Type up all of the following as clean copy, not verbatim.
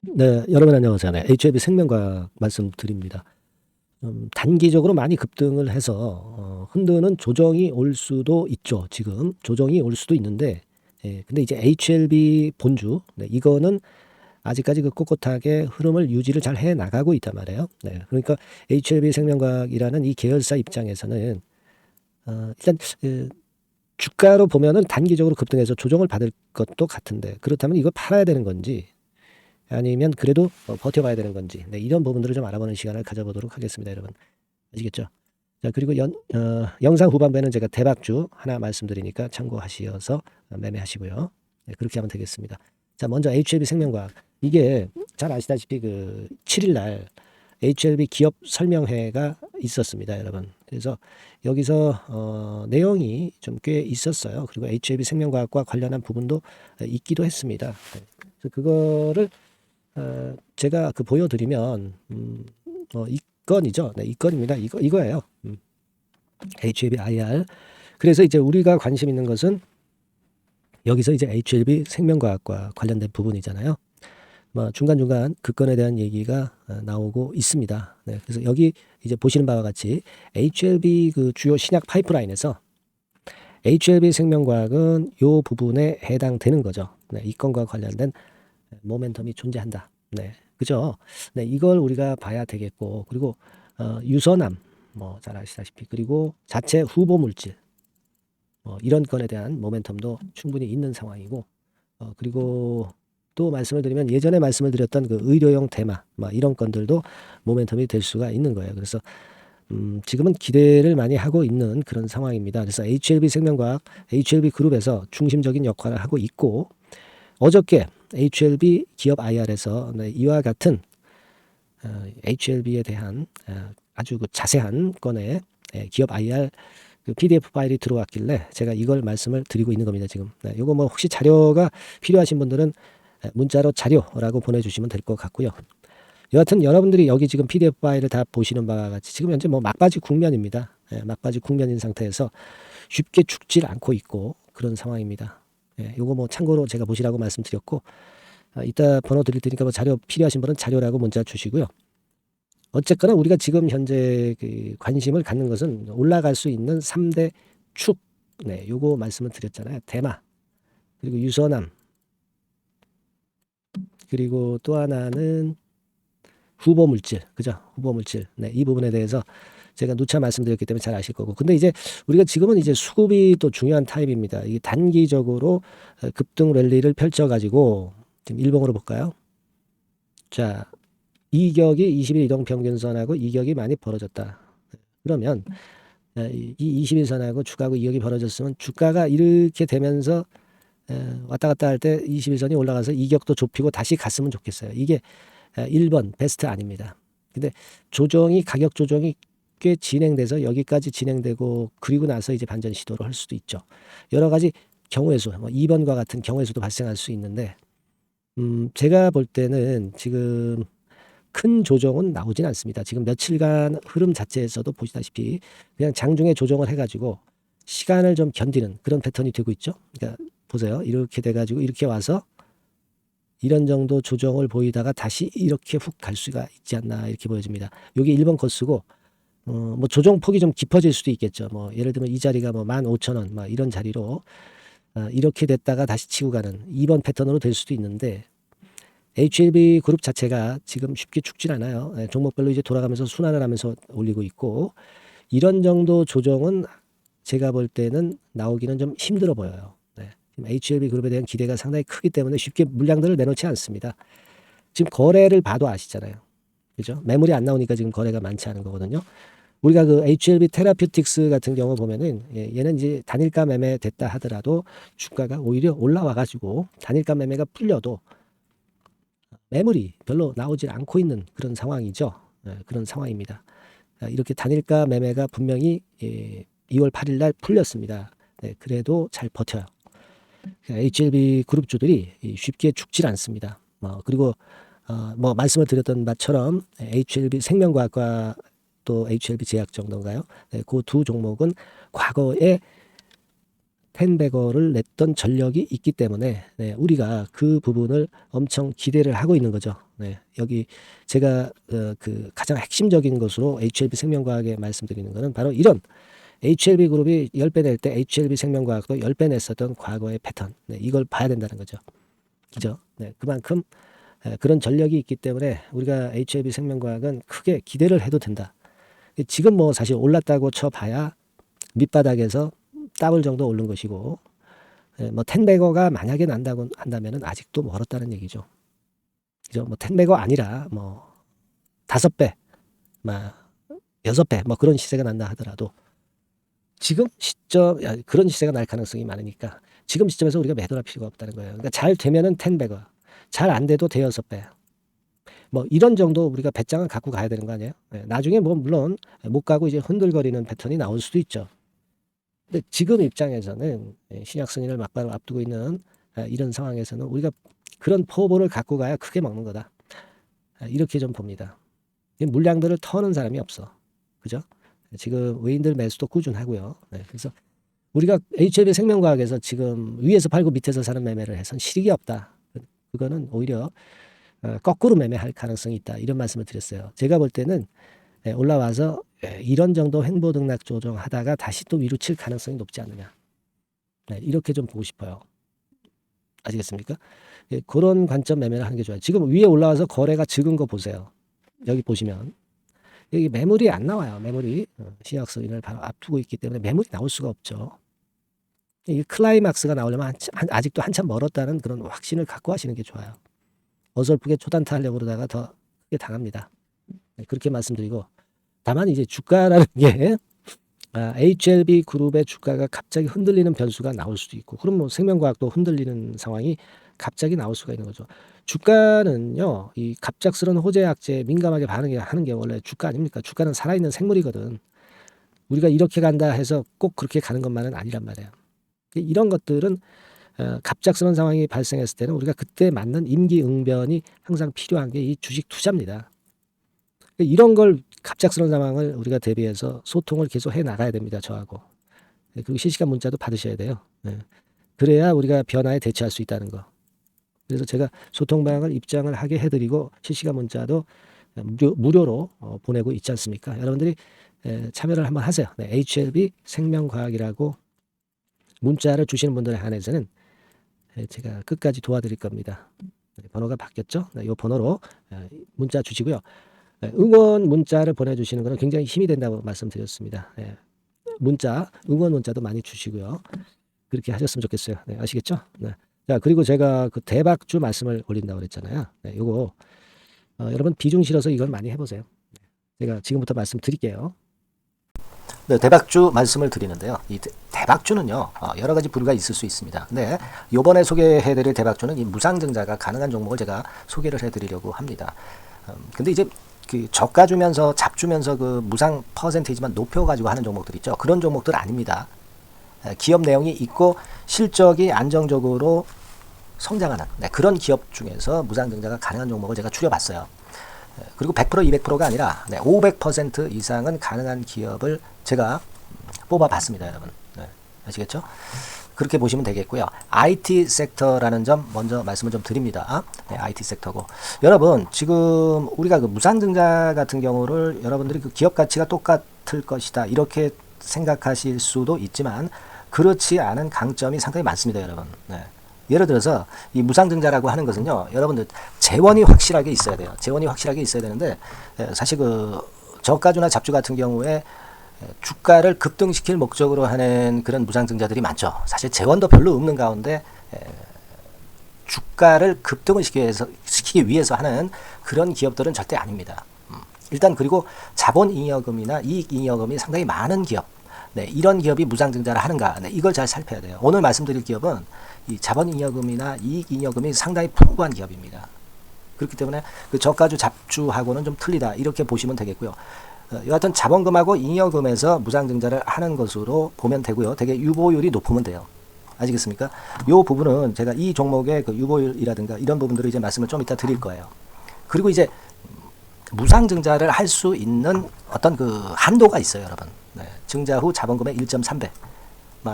네, 여러분 안녕하세요. 네, HLB 생명과학 말씀드립니다. 단기적으로 많이 급등을 해서 흔드는 조정이 올 수도 있죠. 지금 조정이 올 수도 있는데, 근데 이제 HLB 본주, 네, 이거는 아직까지 그 꼿꼿하게 흐름을 유지를 잘 해 나가고 있단 말이에요. 네, 그러니까 HLB 생명과학이라는 이 계열사 입장에서는 일단 주가로 보면은 단기적으로 급등해서 조정을 받을 것도 같은데, 그렇다면 이거 팔아야 되는 건지 아니면 그래도 버텨봐야 되는 건지, 네, 이런 부분들을 좀 알아보는 시간을 가져보도록 하겠습니다, 여러분. 아시겠죠? 자, 그리고 영상 후반부에는 제가 대박주 하나 말씀드리니까 참고하셔서 매매하시고요. 네, 그렇게 하면 되겠습니다. 자, 먼저 HLB 생명과학. 이게 잘 아시다시피 그 7일 날 HLB 기업 설명회가 있었습니다, 여러분. 그래서 여기서 내용이 좀 꽤 있었어요. 그리고 HLB 생명과학과 관련한 부분도 있기도 했습니다. 네. 그래서 그거를 제가 그 보여드리면 이 건이죠. 네, 이 건입니다. 이거예요. HLB IR. 그래서 이제 우리가 관심 있는 것은 여기서 이제 HLB 생명과학과 관련된 부분이잖아요. 뭐 중간중간 그 건에 대한 얘기가 나오고 있습니다. 네, 그래서 여기 이제 보시는 바와 같이 HLB 그 주요 신약 파이프라인에서 HLB 생명과학은 요 부분에 해당되는 거죠. 네, 이 건과 관련된 모멘텀이 존재한다. 네, 그죠? 네, 이걸 우리가 봐야 되겠고, 그리고 유선암, 뭐 잘 아시다시피, 그리고 자체 후보 물질, 이런 건에 대한 모멘텀도 충분히 있는 상황이고, 그리고 또 말씀을 드리면 예전에 말씀을 드렸던 그 의료용 대마, 뭐 이런 건들도 모멘텀이 될 수가 있는 거예요. 그래서 지금은 기대를 많이 하고 있는 그런 상황입니다. 그래서 HLB 생명과학, HLB 그룹에서 중심적인 역할을 하고 있고, 어저께 HLB 기업 IR에서 이와 같은 HLB에 대한 아주 그 자세한 건의 기업 IR 그 PDF 파일이 들어왔길래 제가 이걸 말씀을 드리고 있는 겁니다. 지금. 네, 이거 뭐 혹시 자료가 필요하신 분들은 문자로 자료라고 보내주시면 될 것 같고요. 여하튼 여러분들이 여기 지금 PDF 파일을 다 보시는 바와 같이 지금 현재 뭐 막바지 국면입니다. 막바지 국면인 상태에서 쉽게 죽질 않고 있고 그런 상황입니다. 요거 뭐 참고로 제가 보시라고 말씀드렸고, 이따 번호 드릴 테니까 뭐 자료 필요하신 분은 자료라고 문자 주시고요. 어쨌거나 우리가 지금 현재 그 관심을 갖는 것은 올라갈 수 있는 3대 축. 네, 요거 말씀을 드렸잖아요. 대마, 그리고 유선암, 그리고 또 하나는 후보 물질. 그죠? 후보 물질. 네, 이 부분에 대해서 제가 누차 말씀드렸기 때문에 잘 아실 거고. 근데 이제 우리가 지금은 이제 수급이 또 중요한 타입입니다. 이 단기적으로 급등 랠리를 펼쳐가지고 지금 일봉으로 볼까요? 자, 이격이 20일 이동 평균선하고 이격이 많이 벌어졌다. 그러면 이 21선하고 주가하고 이격이 벌어졌으면 주가가 이렇게 되면서 왔다 갔다 할 때 21선이 올라가서 이격도 좁히고 다시 갔으면 좋겠어요. 이게 1번 베스트 아닙니다. 근데 조정이 가격 조정이 꽤 진행돼서 여기까지 진행되고 그리고 나서 이제 반전 시도를 할 수도 있죠. 여러 가지 경우의 수, 뭐 2번과 같은 경우의 수도 발생할 수 있는데 제가 볼 때는 지금 큰 조정은 나오진 않습니다. 지금 며칠간 흐름 자체에서도 보시다시피 그냥 장중에 조정을 해가지고 시간을 좀 견디는 그런 패턴이 되고 있죠. 그러니까 보세요. 이렇게 돼가지고 이렇게 와서 이런 정도 조정을 보이다가 다시 이렇게 훅 갈 수가 있지 않나 이렇게 보여집니다. 이게 1번 코스고 뭐 조정 폭이 좀 깊어질 수도 있겠죠. 뭐 예를 들면 이 자리가 뭐 15,000원 막 이런 자리로 이렇게 됐다가 다시 치고 가는 2번 패턴으로 될 수도 있는데 HLB 그룹 자체가 지금 쉽게 죽질 않아요. 종목별로 이제 돌아가면서 순환을 하면서 올리고 있고 이런 정도 조정은 제가 볼 때는 나오기는 좀 힘들어 보여요. 네. 지금 HLB 그룹에 대한 기대가 상당히 크기 때문에 쉽게 물량들을 내놓지 않습니다. 지금 거래를 봐도 아시잖아요. 그죠? 매물이 안 나오니까 지금 거래가 많지 않은 거거든요. 우리가 그 HLB 테라퓨틱스 같은 경우 보면은 얘는 이제 단일가 매매 됐다 하더라도 주가가 오히려 올라와 가지고 단일가 매매가 풀려도 매물이 별로 나오질 않고 있는 그런 상황이죠. 그런 상황입니다. 이렇게 단일가 매매가 분명히 2월 8일 날 풀렸습니다. 네, 그래도 잘 버텨요. HLB 그룹주들이 쉽게 죽질 않습니다. 그리고 뭐 말씀을 드렸던 바처럼 HLB 생명과학과 또 HLB 제약 정도인가요? 네, 그 두 종목은 과거에 텐베거를 냈던 전력이 있기 때문에 네, 우리가 그 부분을 엄청 기대를 하고 있는 거죠. 네, 여기 제가 그 가장 핵심적인 것으로 HLB 생명과학에 말씀드리는 것은 바로 이런 HLB 그룹이 10배 낼 때 HLB 생명과학도 10배 냈었던 과거의 패턴. 네, 이걸 봐야 된다는 거죠. 그죠? 네, 그만큼 그런 전력이 있기 때문에 우리가 HLB 생명과학은 크게 기대를 해도 된다. 지금 뭐 사실 올랐다고 쳐봐야 밑바닥에서 더블 정도 오른 것이고, 뭐 텐베거가 만약에 난다고 한다면은 아직도 멀었다는 얘기죠. 그죠? 뭐 텐베거 아니라 뭐 5배, 막 6배, 뭐 그런 시세가 난다 하더라도 지금 시점, 그런 시세가 날 가능성이 많으니까 지금 시점에서 우리가 매도할 필요가 없다는 거예요. 그러니까 잘 되면은 텐베거, 잘 안 돼도 대여섯 배. 뭐 이런 정도 우리가 배짱을 갖고 가야 되는 거 아니에요? 나중에 뭐 물론 못 가고 이제 흔들거리는 패턴이 나올 수도 있죠. 근데 지금 입장에서는 신약 승인을 막바로 앞두고 있는 이런 상황에서는 우리가 그런 포부를 갖고 가야 크게 먹는 거다. 이렇게 좀 봅니다. 물량들을 터는 사람이 없어. 그죠? 지금 외인들 매수도 꾸준하고요. 그래서 우리가 HLB 생명과학에서 지금 위에서 팔고 밑에서 사는 매매를 해선 실익이 없다. 그거는 오히려 거꾸로 매매할 가능성이 있다. 이런 말씀을 드렸어요. 제가 볼 때는 올라와서 이런 정도 횡보 등락 조정하다가 다시 또 위로 칠 가능성이 높지 않느냐. 이렇게 좀 보고 싶어요. 아시겠습니까? 그런 관점 매매를 하는 게 좋아요. 지금 위에 올라와서 거래가 적은 거 보세요. 여기 보시면 여기 매물이 안 나와요. 매물이 신약 승인을 바로 앞두고 있기 때문에 매물이 나올 수가 없죠. 이 클라이막스가 나오려면 아직도 한참 멀었다는 그런 확신을 갖고 하시는 게 좋아요. 어설프게 초단타 하려고 그러다가 더 크게 당합니다. 그렇게 말씀드리고, 다만 이제 주가라는 게 HLB 그룹의 주가가 갑자기 흔들리는 변수가 나올 수도 있고, 그럼 뭐 생명과학도 흔들리는 상황이 갑자기 나올 수가 있는 거죠. 주가는요, 이 갑작스러운 호재 악재에 민감하게 반응하는 게 원래 주가 아닙니까? 주가는 살아있는 생물이거든. 우리가 이렇게 간다 해서 꼭 그렇게 가는 것만은 아니란 말이에요. 이런 것들은 갑작스러운 상황이 발생했을 때는 우리가 그때 맞는 임기응변이 항상 필요한 게 이 주식 투자입니다. 이런 걸 갑작스러운 상황을 우리가 대비해서 소통을 계속 해 나가야 됩니다. 저하고. 그리고 실시간 문자도 받으셔야 돼요. 그래야 우리가 변화에 대처할 수 있다는 거. 그래서 제가 소통 방을 입장을 하게 해드리고 실시간 문자도 무료로 보내고 있지 않습니까? 여러분들이 참여를 한번 하세요. HLB 생명과학이라고 문자를 주시는 분들에 한해서는 제가 끝까지 도와드릴 겁니다. 번호가 바뀌었죠? 이 번호로 문자 주시고요. 응원 문자를 보내주시는 것은 굉장히 힘이 된다고 말씀드렸습니다. 문자, 응원 문자도 많이 주시고요. 그렇게 하셨으면 좋겠어요. 아시겠죠? 자, 그리고 제가 그 대박주 말씀을 올린다고 그랬잖아요. 요거 여러분 비중 실어서 이걸 많이 해보세요. 제가 지금부터 말씀드릴게요. 네, 대박주 말씀을 드리는데요. 이 대박주는요, 여러 가지 부류가 있을 수 있습니다. 근데 요번에 소개해드릴 대박주는 이 무상증자가 가능한 종목을 제가 소개를 해드리려고 합니다. 근데 이제 그 저가 주면서 잡주면서 그 무상 퍼센테이지만 높여가지고 하는 종목들 있죠. 그런 종목들 아닙니다. 기업 내용이 있고 실적이 안정적으로 성장하는 그런 기업 중에서 무상증자가 가능한 종목을 제가 추려봤어요. 그리고 100% 200%가 아니라 500% 이상은 가능한 기업을 제가 뽑아봤습니다. 여러분. 아시겠죠? 그렇게 보시면 되겠고요. IT 섹터라는 점 먼저 말씀을 좀 드립니다. IT 섹터고. 여러분, 지금 우리가 그 무상증자 같은 경우를 여러분들이 그 기업 가치가 똑같을 것이다. 이렇게 생각하실 수도 있지만 그렇지 않은 강점이 상당히 많습니다, 여러분. 예를 들어서 이 무상증자라고 하는 것은요, 여러분들 재원이 확실하게 있어야 돼요. 재원이 확실하게 있어야 되는데 사실 그 저가주나 잡주 같은 경우에 주가를 급등시킬 목적으로 하는 그런 무상증자들이 많죠. 사실 재원도 별로 없는 가운데 주가를 급등을 시키기 위해서 하는 그런 기업들은 절대 아닙니다. 일단 그리고 자본잉여금이나 이익잉여금이 상당히 많은 기업, 이런 기업이 무상증자를 하는가, 이걸 잘 살펴야 돼요. 오늘 말씀드릴 기업은 이 자본잉여금이나 이익잉여금이 상당히 풍부한 기업입니다. 그렇기 때문에 그 저가주 잡주하고는 좀 틀리다 이렇게 보시면 되겠고요. 여하튼 자본금하고 잉여금에서 무상증자를 하는 것으로 보면 되고요. 되게 유보율이 높으면 돼요. 아시겠습니까? 이 부분은 제가 이 종목의 그 유보율이라든가 이런 부분들을 이제 말씀을 좀 이따 드릴 거예요. 그리고 이제 무상증자를 할 수 있는 어떤 그 한도가 있어요, 여러분. 증자 후 자본금의 1.3배.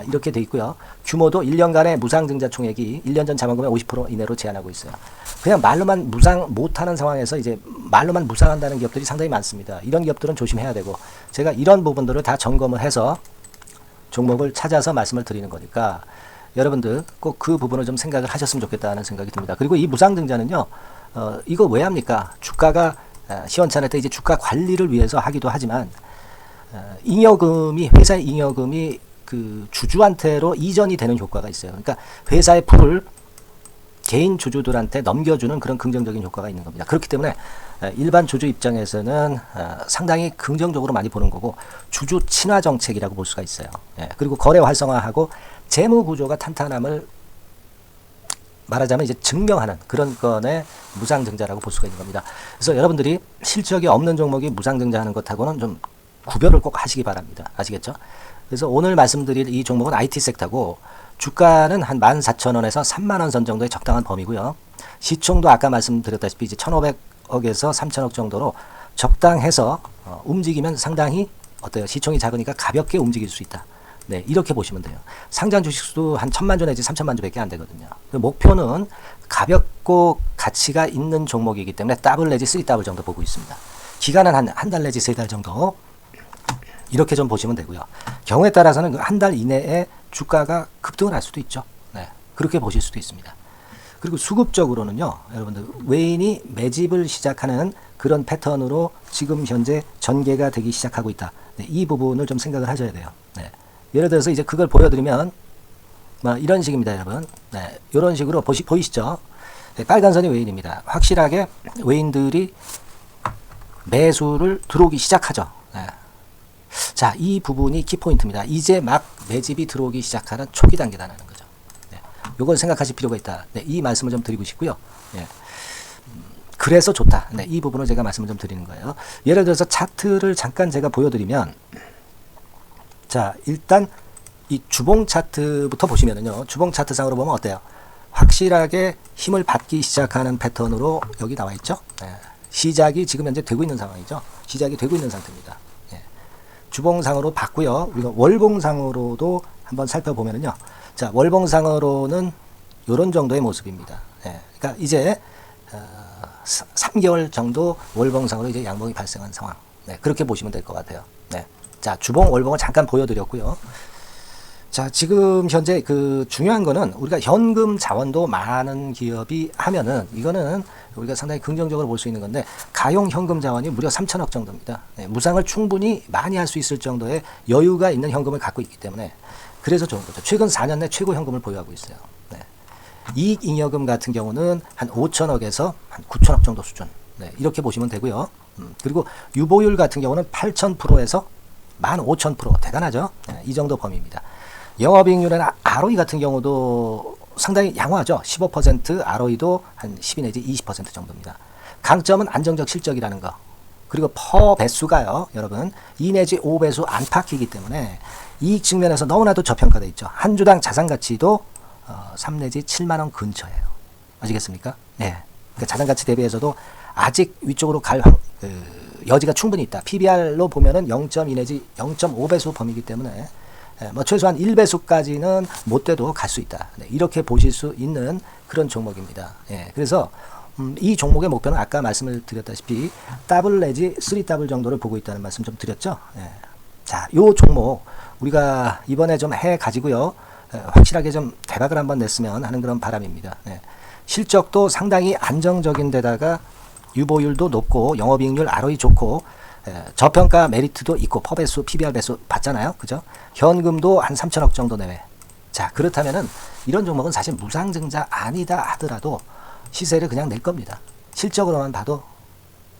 이렇게 돼 있고요. 규모도 1년간의 무상증자 총액이 1년 전 자본금의 50% 이내로 제한하고 있어요. 그냥 말로만 무상 못하는 상황에서 이제 말로만 무상한다는 기업들이 상당히 많습니다. 이런 기업들은 조심해야 되고, 제가 이런 부분들을 다 점검을 해서 종목을 찾아서 말씀을 드리는 거니까 여러분들 꼭 그 부분을 좀 생각을 하셨으면 좋겠다는 생각이 듭니다. 그리고 이 무상증자는요, 이거 왜 합니까? 주가가 시원찮을 때 이제 주가 관리를 위해서 하기도 하지만, 잉여금이, 회사의 잉여금이 그 주주한테로 이전이 되는 효과가 있어요. 그러니까 회사의 풀을 개인 주주들한테 넘겨주는 그런 긍정적인 효과가 있는 겁니다. 그렇기 때문에 일반 주주 입장에서는 상당히 긍정적으로 많이 보는 거고, 주주 친화 정책이라고 볼 수가 있어요. 그리고 거래 활성화하고 재무 구조가 탄탄함을 말하자면 이제 증명하는 그런 건의 무상증자라고 볼 수가 있는 겁니다. 그래서 여러분들이 실적이 없는 종목이 무상증자하는 것하고는 좀 구별을 꼭 하시기 바랍니다. 아시겠죠? 그래서 오늘 말씀드릴 이 종목은 IT 섹터고, 주가는 한 14,000원에서 30,000원 선 정도의 적당한 범위고요. 시총도 아까 말씀드렸다시피 이제 1,500억에서 3,000억 정도로 적당해서 움직이면 상당히 어때요? 시총이 작으니까 가볍게 움직일 수 있다. 네, 이렇게 보시면 돼요. 상장 주식수도 한 1,000만 주 내지 3,000만 주밖에 안 되거든요. 목표는 가볍고 가치가 있는 종목이기 때문에 더블 내지 3더블 정도 보고 있습니다. 기간은 한 달 내지 3달 정도, 이렇게 좀 보시면 되고요. 경우에 따라서는 한 달 이내에 주가가 급등을 할 수도 있죠. 네, 그렇게 보실 수도 있습니다. 그리고 수급적으로는요, 여러분들 외인이 매집을 시작하는 그런 패턴으로 지금 현재 전개가 되기 시작하고 있다. 네, 이 부분을 좀 생각을 하셔야 돼요. 네. 예를 들어서 이제 그걸 보여드리면 이런 식입니다, 여러분. 네, 이런 식으로 보이시죠? 네, 빨간 선이 외인입니다. 확실하게 외인들이 매수를 들어오기 시작하죠. 네. 자, 이 부분이 키포인트입니다. 이제 막 매집이 들어오기 시작하는 초기 단계라는 거죠. 네, 이걸 생각하실 필요가 있다. 네, 이 말씀을 좀 드리고 싶고요. 네, 그래서 좋다. 네, 이 부분을 제가 말씀을 좀 드리는 거예요. 예를 들어서 차트를 잠깐 제가 보여드리면, 자, 일단 이 주봉 차트부터 보시면은요, 주봉 차트상으로 보면 어때요? 확실하게 힘을 받기 시작하는 패턴으로 여기 나와 있죠. 네, 시작이 지금 현재 되고 있는 상황이죠. 시작이 되고 있는 상태입니다. 네, 주봉상으로 봤고요. 우리가 월봉상으로도 한번 살펴보면은요, 자, 월봉상으로는 이런 정도의 모습입니다. 네, 그러니까 이제 3개월 정도 월봉상으로 이제 양봉이 발생한 상황. 네, 그렇게 보시면 될 것 같아요. 네. 자, 주봉, 월봉을 잠깐 보여드렸고요. 자, 지금 현재 그 중요한 거는 우리가 현금 자원도 많은 기업이 하면은 이거는 우리가 상당히 긍정적으로 볼 수 있는 건데, 가용 현금 자원이 무려 3,000억 정도입니다. 네, 무상을 충분히 많이 할 수 있을 정도의 여유가 있는 현금을 갖고 있기 때문에 그래서 좋은 거죠. 최근 4년 내 최고 현금을 보유하고 있어요. 네. 이익 잉여금 같은 경우는 한 5천억에서 한 9천억 정도 수준. 네, 이렇게 보시면 되고요. 그리고 유보율 같은 경우는 8,000%에서 15,000%. 대단하죠? 네, 이 정도 범위입니다. 영업이익률이나 ROE 같은 경우도 상당히 양호하죠. 15%, ROE도 한 12 내지 20% 정도입니다. 강점은 안정적 실적이라는 거. 그리고 퍼 배수가요, 여러분 2 내지 5배수 안팎이기 때문에 이익 측면에서 너무나도 저평가되어 있죠. 한 주당 자산가치도 3 내지 7만 원 근처예요. 아시겠습니까? 네. 그러니까 자산가치 대비해서도 아직 위쪽으로 갈 여지가 충분히 있다. PBR로 보면은 0.2 내지 0.5배수 범위이기 때문에 최소한 1배수까지는 못 돼도 갈 수 있다. 네, 이렇게 보실 수 있는 그런 종목입니다. 예, 그래서 이 종목의 목표는 아까 말씀을 드렸다시피 더블 내지 3더블 정도를 보고 있다는 말씀 좀 드렸죠. 예. 자, 요 종목 우리가 이번에 좀 해 가지고요. 확실하게 좀 대박을 한번 냈으면 하는 그런 바람입니다. 예. 실적도 상당히 안정적인 데다가 유보율도 높고 영업이익률 ROE 좋고 저평가 메리트도 있고 퍼배수, PBR 배수 봤잖아요. 그죠? 현금도 한 3천억 정도 내외. 자, 그렇다면은 이런 종목은 사실 무상증자 아니다 하더라도 시세를 그냥 낼 겁니다. 실적으로만 봐도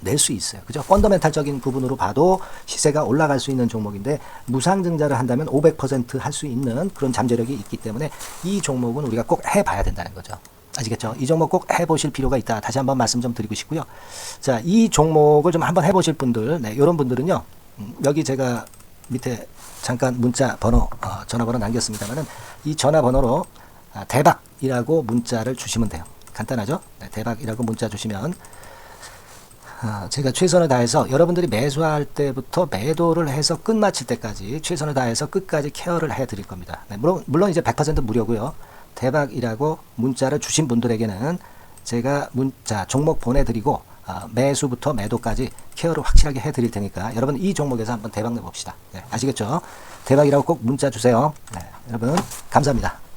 낼 수 있어요. 그죠? 펀더멘탈적인 부분으로 봐도 시세가 올라갈 수 있는 종목인데 무상증자를 한다면 500% 할 수 있는 그런 잠재력이 있기 때문에 이 종목은 우리가 꼭 해봐야 된다는 거죠. 아시겠죠? 이 종목 꼭 해보실 필요가 있다. 다시 한번 말씀 좀 드리고 싶고요. 자, 이 종목을 좀 한번 해보실 분들, 네, 이런 분들은요, 여기 제가 밑에 잠깐 문자 번호, 전화번호 남겼습니다만은 이 전화번호로 대박이라고 문자를 주시면 돼요. 간단하죠? 네, 대박이라고 문자 주시면 제가 최선을 다해서 여러분들이 매수할 때부터 매도를 해서 끝마칠 때까지 최선을 다해서 끝까지 케어를 해 드릴 겁니다. 네, 물론 이제 100% 무료고요. 대박이라고 문자를 주신 분들에게는 제가 문자 종목 보내드리고 매수부터 매도까지 케어를 확실하게 해 드릴 테니까 여러분 이 종목에서 한번 대박 내봅시다. 네, 아시겠죠? 대박이라고 꼭 문자 주세요. 네, 여러분 감사합니다.